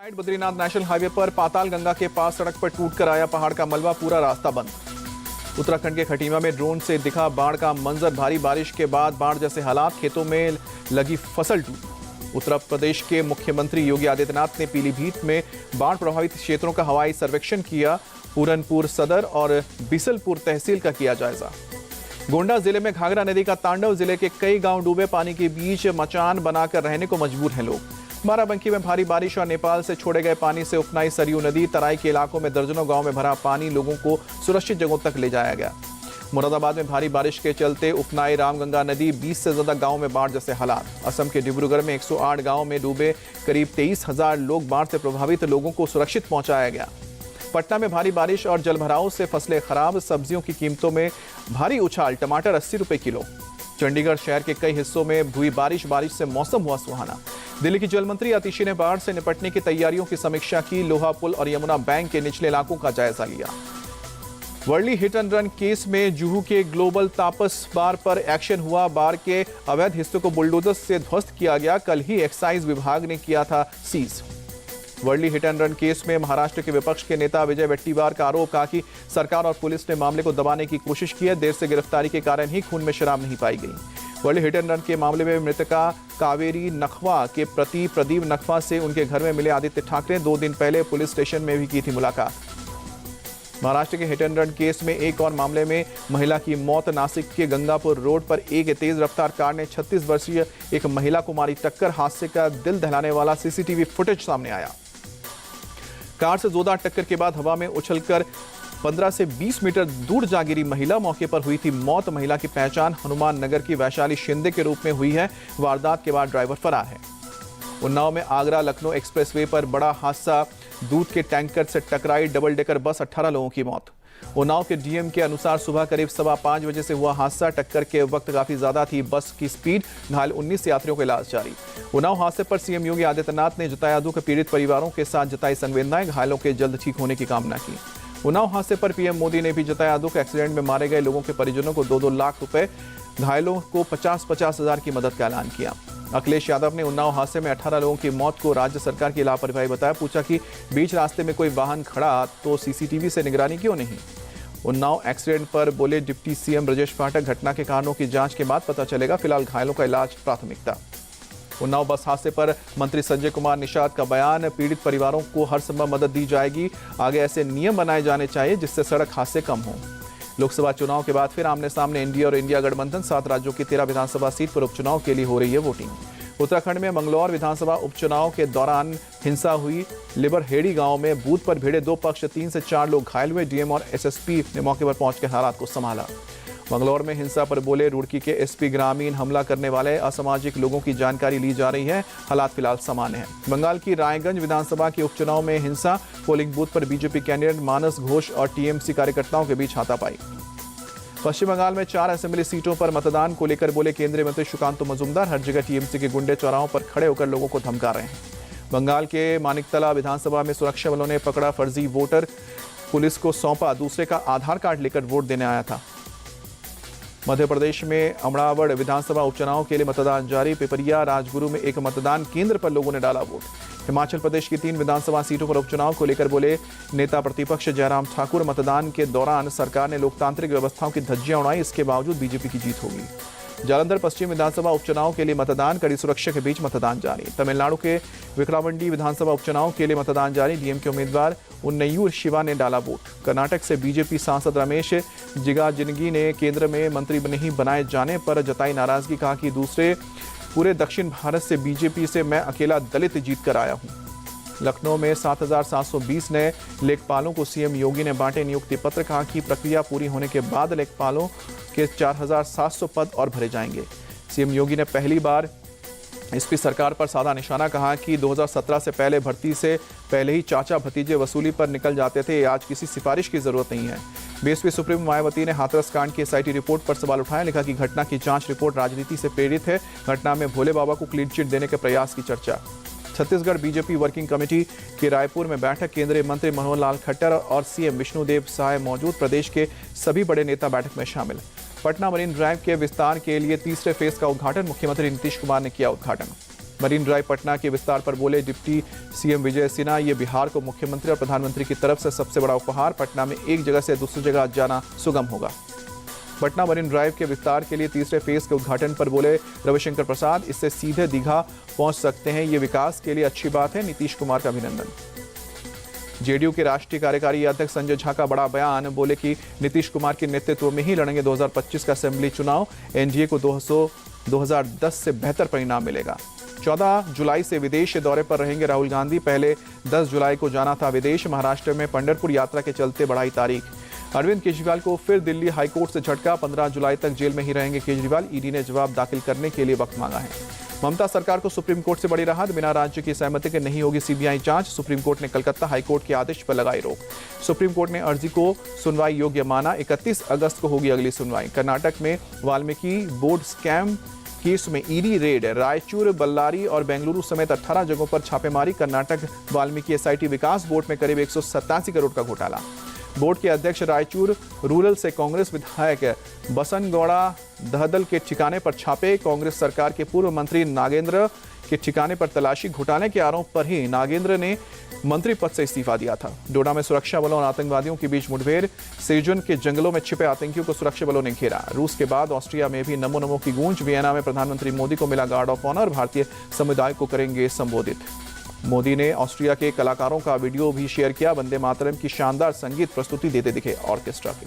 Badrinath national highway पर पाताल गंगा के पास सड़क पर टूटकर आया पहाड़ का मलबा, पूरा रास्ता बंद। उत्तराखंड के खटीमा में ड्रोन से दिखा बाढ़ का मंजर, भारी बारिश के बाद बाढ़ जैसे हालात, खेतों में लगी फसल डूब। उत्तर प्रदेश के मुख्यमंत्री योगी आदित्यनाथ ने पीलीभीत में बाढ़ प्रभावित क्षेत्रों का हवाई सर्वेक्षण किया। पूरनपुर सदर और बिसलपुर तहसील का किया जायजा। गोंडा जिले में घाघरा नदी का तांडव, जिले के कई गांव डूबे, पानी के बीच मचान बनाकर रहने को मजबूर हैं लोग। बाराबंकी में भारी बारिश और नेपाल से छोड़े गए पानी से उफनाई सरयू नदी, तराई के इलाकों में दर्जनों गांव में भरा पानी, लोगों को सुरक्षित जगहों तक ले जाया गया। मुरादाबाद में भारी बारिश के चलते उफनाई रामगंगा नदी, 20 से ज्यादा गांव में बाढ़ जैसे हालात। असम के डिब्रूगढ़ में 108 गांव में डूबे करीब 23,000 लोग, बाढ़ से प्रभावित लोगों को सुरक्षित पहुंचाया गया। पटना में भारी बारिश और जलभराव से फसलें खराब, सब्जियों की कीमतों में भारी उछाल, टमाटर 80 रुपए किलो। चंडीगढ़ शहर के कई हिस्सों में हुई बारिश से मौसम हुआ सुहाना। दिल्ली की जल मंत्री आतिशी ने बाढ़ से निपटने की तैयारियों की समीक्षा की, लोहा पुल और यमुना बैंक के निचले इलाकों का जायजा लिया। Worli hit and run case में जुहू के ग्लोबल तापस बार पर एक्शन हुआ। बार के अवैध हिस्सों को बुलडोजर से ध्वस्त किया गया। कल ही एक्साइज विभाग ने किया था seize. Worli hit and run case में महाराष्ट्र के विपक्ष के नेता विजय वेट्टीवार का आरोप, कहा कि सरकार और पुलिस ने मामले को दबाने की कोशिश की है। देर से गिरफ्तारी के कारण ही खून में शराब नहीं पाई गई। वर्ली हिट एंड रन के मामले में मृतका कावेरी नखवा के पति प्रदीप नखवा से उनके घर में मिले आदित्य ठाकरे। 2 दिन पहले पुलिस स्टेशन में भी की थी मुलाकात। महाराष्ट्र के हिट एंड रन केस में एक और मामले में महिला की मौत। नासिक के गंगापुर रोड पर एक तेज रफ्तार कार ने 36 वर्षीय एक महिला को मारी टक्कर। हादसे का दिल दहलाने वाला सीसीटीवी फुटेज सामने आया। कार से जोरदार टक्कर के बाद हवा में उछलकर 15 से 20 मीटर दूर जा गिरी महिला, मौके पर हुई थी मौत। महिला की पहचान हनुमान नगर की वैशाली शिंदे के रूप में हुई है। वारदात के बाद ड्राइवर फरार है। उन्नाव में आगरा लखनऊ एक्सप्रेसवे पर बड़ा हादसा, दूध के टैंकर से टकराई डबल डेकर बस, 18 लोगों की मौत। उन्नाव के डीएम के अनुसार सुबह करीब 5:15 बजे से हुआ हादसा। टक्कर के वक्त काफी ज्यादा थी बस की स्पीड। घायल 19 यात्रियों का इलाज जारी। उन्नाव हादसे पर सीएम योगी आदित्यनाथ ने जताया दुख, पीड़ित परिवारों के साथ जताई संवेदनाएं, घायलों के जल्द ठीक होने की कामना की। उन्नाव हादसे पर पीएम मोदी ने भी जताया दुख, एक्सीडेंट में मारे गए लोगों के परिजनों को 2-2 लाख रुपए, घायलों को 50-50 हजार की मदद का ऐलान किया। अखिलेश यादव ने उन्नाव हादसे में 18 लोगों की मौत को राज्य सरकार की लापरवाही बताया। पूछा कि बीच रास्ते में कोई वाहन खड़ा तो सीसीटीवी से निगरानी क्यों नहीं। उन्नाव एक्सीडेंट पर बोले डिप्टी सीएम ब्रजेश पाठक, घटना के कारणों की जांच के बाद पता चलेगा, फिलहाल घायलों का इलाज प्राथमिकता। उन्नाव बस हादसे पर मंत्री संजय कुमार निषाद का बयान, पीड़ित परिवारों को हर संभव मदद दी जाएगी। आगे ऐसे नियम बनाए जाने चाहिए जिससे सड़क हादसे कम हों। लोकसभा चुनाव के बाद फिर आमने सामने एनडीए और इंडिया गठबंधन। 7 राज्यों की 13 विधानसभा सीट पर उपचुनाव के लिए हो रही है वोटिंग। उत्तराखंड में मंगलौर विधानसभा उपचुनाव के दौरान हिंसा हुई। लिबरहेड़ी गांव में बूथ पर भिड़े 2 पक्ष, 3 से 4 लोग घायल हुए। डीएम और एसएसपी ने मौके पर पहुंचकर हालात को संभाला। मंगलौर में हिंसा पर बोले रुड़की के एसपी, ग्रामीण हमला करने वाले असामाजिक लोगों की जानकारी ली जा रही है, हालात फिलहाल सामान्य है। बंगाल की रायगंज विधानसभा के उपचुनाव में हिंसा, पोलिंग बूथ पर बीजेपी कैंडिडेट मानस घोष और टीएमसी कार्यकर्ताओं के बीच हाथापाई। पश्चिम बंगाल में 4 असेंबली सीटों पर मतदान को लेकर बोले केंद्रीय मंत्री सुकांत मजूमदार, हर जगह टीएमसी के गुंडे चौराहों पर खड़े होकर लोगों को धमका रहे हैं। बंगाल के मानिकतला विधानसभा में सुरक्षा बलों ने पकड़ा फर्जी वोटर, पुलिस को सौंपा, दूसरे का आधार कार्ड लेकर वोट देने आया था। मध्य प्रदेश में अमड़ावड़ विधानसभा उपचुनाव के लिए मतदान जारी। पिपरिया राजगुरु में एक मतदान केंद्र पर लोगों ने डाला वोट। हिमाचल प्रदेश की 3 विधानसभा सीटों पर उपचुनाव को लेकर बोले नेता प्रतिपक्ष जयराम ठाकुर, मतदान के दौरान सरकार ने लोकतांत्रिक व्यवस्थाओं की धज्जियां उड़ाई, इसके बावजूद बीजेपी की जीत होगी। जालंधर पश्चिम विधानसभा उपचुनाव के लिए मतदान, कड़ी सुरक्षा के बीच मतदान जारी। तमिलनाडु के विक्रावंडी विधानसभा उपचुनाव के लिए मतदान जारी। डीएम के उम्मीदवार उन्नैयूर शिवा ने डाला वोट। कर्नाटक से बीजेपी सांसद रमेश जिगाजिनगी ने केंद्र में मंत्री नहीं बनाए जाने पर जताई नाराजगी, कहा कि दूसरे पूरे दक्षिण भारत से बीजेपी से मैं अकेला दलित जीत कर आया हूं। लखनऊ में 7,720 नए लेखपालों को सीएम योगी ने बांटे नियुक्ति पत्र, कहा कि प्रक्रिया पूरी होने के बाद लेखपालों के 4,700 पद और भरे जाएंगे। सीएम योगी ने पहली बार इसकी सरकार पर साधा निशाना, कहा कि 2017 से पहले भर्ती से पहले ही चाचा भतीजे वसूली पर निकल जाते थे, आज किसी सिफारिश की जरूरत नहीं है। बीएसपी सुप्रीमो मायावती ने हाथरस कांड की एसआईटी रिपोर्ट पर सवाल उठाया, लिखा कि घटना की जांच रिपोर्ट राजनीति से प्रेरित है। घटना में भोले बाबा को क्लीन चिट देने के प्रयास की चर्चा। छत्तीसगढ़ बीजेपी वर्किंग कमेटी की रायपुर में बैठक, केंद्रीय मंत्री मनोहर लाल खट्टर और सीएम विष्णुदेव साय मौजूद। प्रदेश के सभी बड़े नेता बैठक में शामिल। पटना मरीन ड्राइव के विस्तार के लिए तीसरे फेज का उद्घाटन, मुख्यमंत्री नीतीश कुमार ने किया उद्घाटन। मरीन ड्राइव पटना के विस्तार पर बोले डिप्टी सीएम विजय सिन्हा, ये बिहार को मुख्यमंत्री और प्रधानमंत्री की तरफ से सबसे बड़ा उपहार। पटना में एक जगह से दूसरी जगह जाना सुगम होगा। पटना मरीन ड्राइव के विस्तार के लिए तीसरे फेज के उद्घाटन पर बोले रविशंकर प्रसाद, इससे सीधे दीघा पहुंच सकते हैं, ये विकास के लिए अच्छी बात है। नीतीश कुमार का अभिनंदन। जेडीयू के राष्ट्रीय कार्यकारी अध्यक्ष संजय झा का बड़ा बयान, बोले कि नीतीश कुमार के नेतृत्व में ही लड़ेंगे 2025 का असेंबली चुनाव। एनडीए को 2010 से बेहतर परिणाम मिलेगा। 14 जुलाई से विदेश दौरे पर रहेंगे राहुल गांधी। पहले 10 जुलाई को जाना था विदेश। महाराष्ट्र में पंढरपुर यात्रा के चलते बढ़ाई तारीख। अरविंद केजरीवाल को फिर दिल्ली हाईकोर्ट से झटका। 15 जुलाई तक जेल में ही रहेंगे केजरीवाल। ईडी ने जवाब दाखिल करने के लिए वक्त मांगा है। ममता सरकार को सुप्रीम कोर्ट से बड़ी राहत, बिना राज्य की सहमति के नहीं होगी सीबीआई जांच। सुप्रीम कोर्ट ने कलकत्ता हाईकोर्ट के आदेश पर लगाई रोक। सुप्रीम कोर्ट ने अर्जी को सुनवाई योग्य माना। 31 अगस्त को होगी अगली सुनवाई। कर्नाटक में वाल्मीकि बोर्ड स्कैम केस में ईडी रेड। रायचूर, बल्लारी और बेंगलुरु समेत 18 जगहों पर छापेमारी। कर्नाटक वाल्मीकि एसआईटी विकास बोर्ड में करीब 187 करोड़ का घोटाला। बोर्ड के अध्यक्ष रायचूर रूरल से कांग्रेस विधायक बसनगौड़ा दहदल के ठिकाने पर छापे। कांग्रेस सरकार के पूर्व मंत्री नागेंद्र के ठिकाने पर तलाशी। घोटाले के आरोप पर ही नागेंद्र ने मंत्री पद से इस्तीफा दिया था। डोडा में सुरक्षा बलों और आतंकवादियों के बीच मुठभेड़। सेजुन के जंगलों में छिपे आतंकियों को सुरक्षा बलों ने घेरा। रूस के बाद ऑस्ट्रिया में भी नमो नमो की गूंज। वियना में प्रधानमंत्री मोदी को मिला गार्ड ऑफ ऑनर। भारतीय समुदाय को करेंगे संबोधित। मोदी ने ऑस्ट्रिया के कलाकारों का वीडियो भी शेयर किया। वंदे मातरम की शानदार संगीत प्रस्तुति देते दिखे ऑर्केस्ट्रा के।